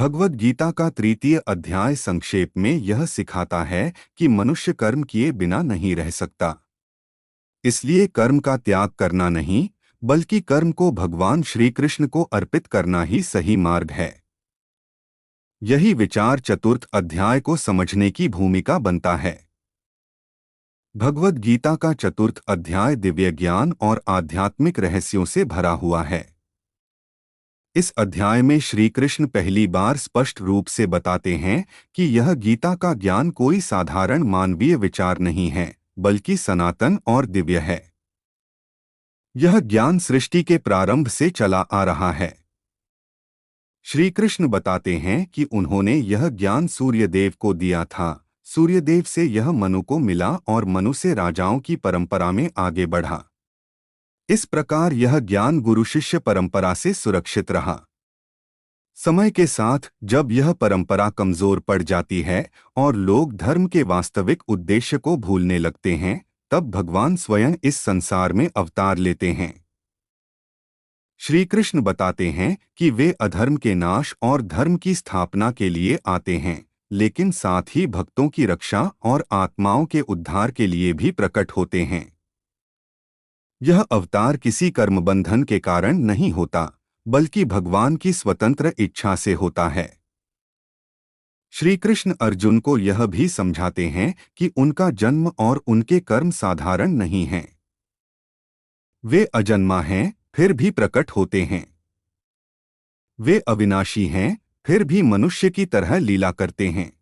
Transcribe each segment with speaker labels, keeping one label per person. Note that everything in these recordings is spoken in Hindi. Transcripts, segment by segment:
Speaker 1: भगवद गीता का तृतीय अध्याय संक्षेप में यह सिखाता है कि मनुष्य कर्म किए बिना नहीं रह सकता। इसलिए कर्म का त्याग करना नहीं, बल्कि कर्म को भगवान श्री कृष्ण को अर्पित करना ही सही मार्ग है। यही विचार चतुर्थ अध्याय को समझने की भूमिका बनता है। भगवद गीता का चतुर्थ अध्याय दिव्य ज्ञान और आध्यात्मिक रहस्यों से भरा हुआ है। इस अध्याय में श्री कृष्ण पहली बार स्पष्ट रूप से बताते हैं कि यह गीता का ज्ञान कोई साधारण मानवीय विचार नहीं है, बल्कि सनातन और दिव्य है। यह ज्ञान सृष्टि के प्रारंभ से चला आ रहा है। श्री कृष्ण बताते हैं कि उन्होंने यह ज्ञान सूर्यदेव को दिया था, सूर्यदेव से यह मनु को मिला और मनु से राजाओं की परंपरा में आगे बढ़ा। इस प्रकार यह ज्ञान गुरु शिष्य परंपरा से सुरक्षित रहा। समय के साथ जब यह परंपरा कमजोर पड़ जाती है और लोग धर्म के वास्तविक उद्देश्य को भूलने लगते हैं, तब भगवान स्वयं इस संसार में अवतार लेते हैं। श्री कृष्ण बताते हैं कि वे अधर्म के नाश और धर्म की स्थापना के लिए आते हैं, लेकिन साथ ही भक्तों की रक्षा और आत्माओं के उद्धार के लिए भी प्रकट होते हैं। यह अवतार किसी कर्मबंधन के कारण नहीं होता, बल्कि भगवान की स्वतंत्र इच्छा से होता है। श्री कृष्ण अर्जुन को यह भी समझाते हैं कि उनका जन्म और उनके कर्म साधारण नहीं हैं। वे अजन्मा हैं, फिर भी प्रकट होते हैं। वे अविनाशी हैं, फिर भी मनुष्य की तरह लीला करते हैं।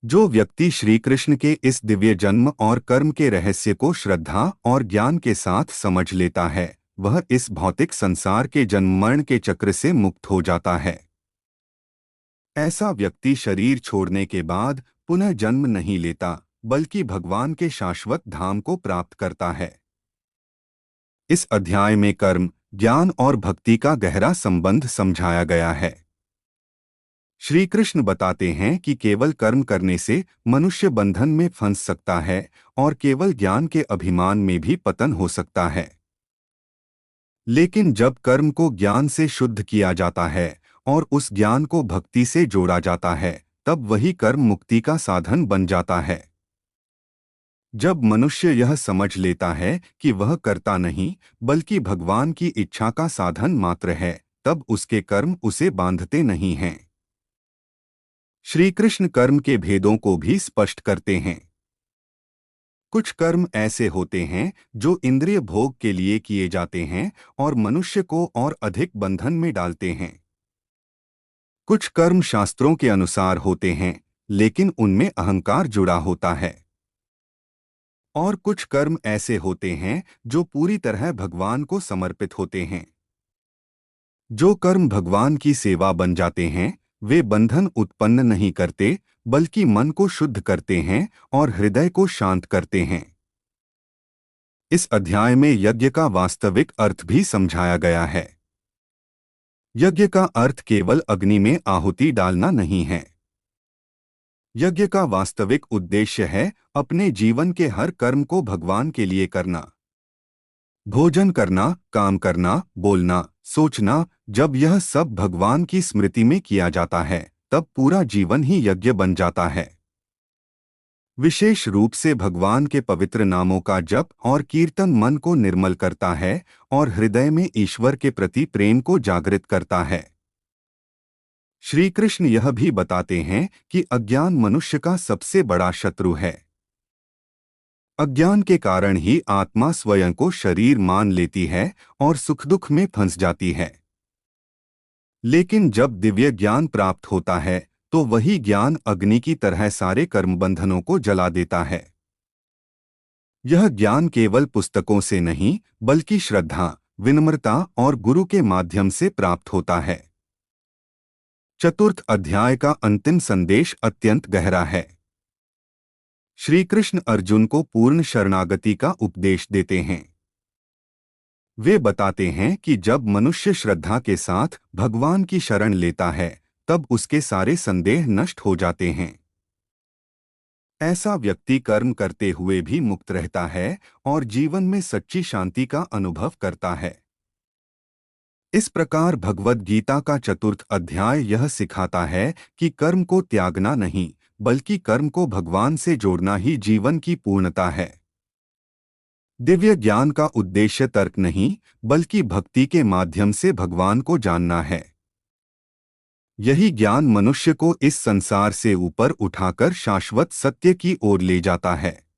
Speaker 1: जो व्यक्ति श्री कृष्ण के इस दिव्य जन्म और कर्म के रहस्य को श्रद्धा और ज्ञान के साथ समझ लेता है, वह इस भौतिक संसार के जन्म मरण के चक्र से मुक्त हो जाता है। ऐसा व्यक्ति शरीर छोड़ने के बाद पुनः जन्म नहीं लेता, बल्कि भगवान के शाश्वत धाम को प्राप्त करता है। इस अध्याय में कर्म, ज्ञान और भक्ति का गहरा संबंध समझाया गया है। श्री कृष्ण बताते हैं कि केवल कर्म करने से मनुष्य बंधन में फंस सकता है और केवल ज्ञान के अभिमान में भी पतन हो सकता है। लेकिन जब कर्म को ज्ञान से शुद्ध किया जाता है और उस ज्ञान को भक्ति से जोड़ा जाता है, तब वही कर्म मुक्ति का साधन बन जाता है। जब मनुष्य यह समझ लेता है कि वह कर्ता नहीं, बल्कि भगवान की इच्छा का साधन मात्र है, तब उसके कर्म उसे बांधते नहीं हैं। श्री कृष्ण कर्म के भेदों को भी स्पष्ट करते हैं। कुछ कर्म ऐसे होते हैं जो इंद्रिय भोग के लिए किए जाते हैं और मनुष्य को और अधिक बंधन में डालते हैं। कुछ कर्म शास्त्रों के अनुसार होते हैं, लेकिन उनमें अहंकार जुड़ा होता है। और कुछ कर्म ऐसे होते हैं जो पूरी तरह भगवान को समर्पित होते हैं। जो कर्म भगवान की सेवा बन जाते हैं, वे बंधन उत्पन्न नहीं करते, बल्कि मन को शुद्ध करते हैं और हृदय को शांत करते हैं। इस अध्याय में यज्ञ का वास्तविक अर्थ भी समझाया गया है। यज्ञ का अर्थ केवल अग्नि में आहुति डालना नहीं है। यज्ञ का वास्तविक उद्देश्य है अपने जीवन के हर कर्म को भगवान के लिए करना। भोजन करना, काम करना, बोलना, सोचना, जब यह सब भगवान की स्मृति में किया जाता है, तब पूरा जीवन ही यज्ञ बन जाता है। विशेष रूप से भगवान के पवित्र नामों का जप और कीर्तन मन को निर्मल करता है और हृदय में ईश्वर के प्रति प्रेम को जागृत करता है। श्री कृष्ण यह भी बताते हैं कि अज्ञान मनुष्य का सबसे बड़ा शत्रु है। अज्ञान के कारण ही आत्मा स्वयं को शरीर मान लेती है और सुख दुख में फंस जाती है। लेकिन जब दिव्य ज्ञान प्राप्त होता है, तो वही ज्ञान अग्नि की तरह सारे कर्मबंधनों को जला देता है। यह ज्ञान केवल पुस्तकों से नहीं, बल्कि श्रद्धा, विनम्रता और गुरु के माध्यम से प्राप्त होता है। चतुर्थ अध्याय का अंतिम संदेश अत्यंत गहरा है। श्री कृष्ण अर्जुन को पूर्ण शरणागति का उपदेश देते हैं। वे बताते हैं कि जब मनुष्य श्रद्धा के साथ भगवान की शरण लेता है, तब उसके सारे संदेह नष्ट हो जाते हैं। ऐसा व्यक्ति कर्म करते हुए भी मुक्त रहता है और जीवन में सच्ची शांति का अनुभव करता है। इस प्रकार भगवद गीता का चतुर्थ अध्याय यह सिखाता है कि कर्म को त्यागना नहीं, बल्कि कर्म को भगवान से जोड़ना ही जीवन की पूर्णता है। दिव्य ज्ञान का उद्देश्य तर्क नहीं, बल्कि भक्ति के माध्यम से भगवान को जानना है। यही ज्ञान मनुष्य को इस संसार से ऊपर उठाकर शाश्वत सत्य की ओर ले जाता है।